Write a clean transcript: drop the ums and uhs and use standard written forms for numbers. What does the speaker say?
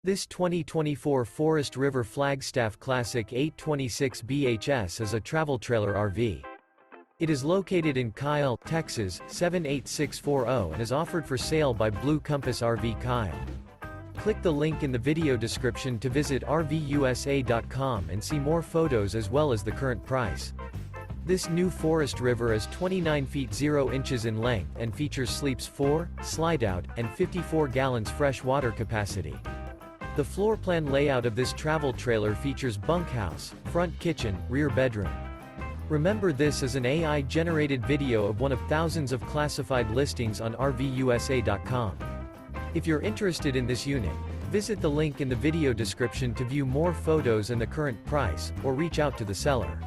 This 2024 Forest River Flagstaff Classic 826 BHS is a travel trailer RV. It is located in Kyle, Texas, 78640 and is offered for sale by Blue Compass RV Kyle. Click the link in the video description to visit RVUSA.com and see more photos as well as the current price. This new Forest River is 29 feet 0 inches in length and features sleeps 4, Slideout, and 54 gallons fresh water capacity. The floor plan layout of this travel trailer features bunkhouse, front kitchen, rear bedroom. Remember, this is an AI-generated video of one of thousands of classified listings on RVUSA.com. If you're interested in this unit, visit the link in the video description to view more photos and the current price, or reach out to the seller.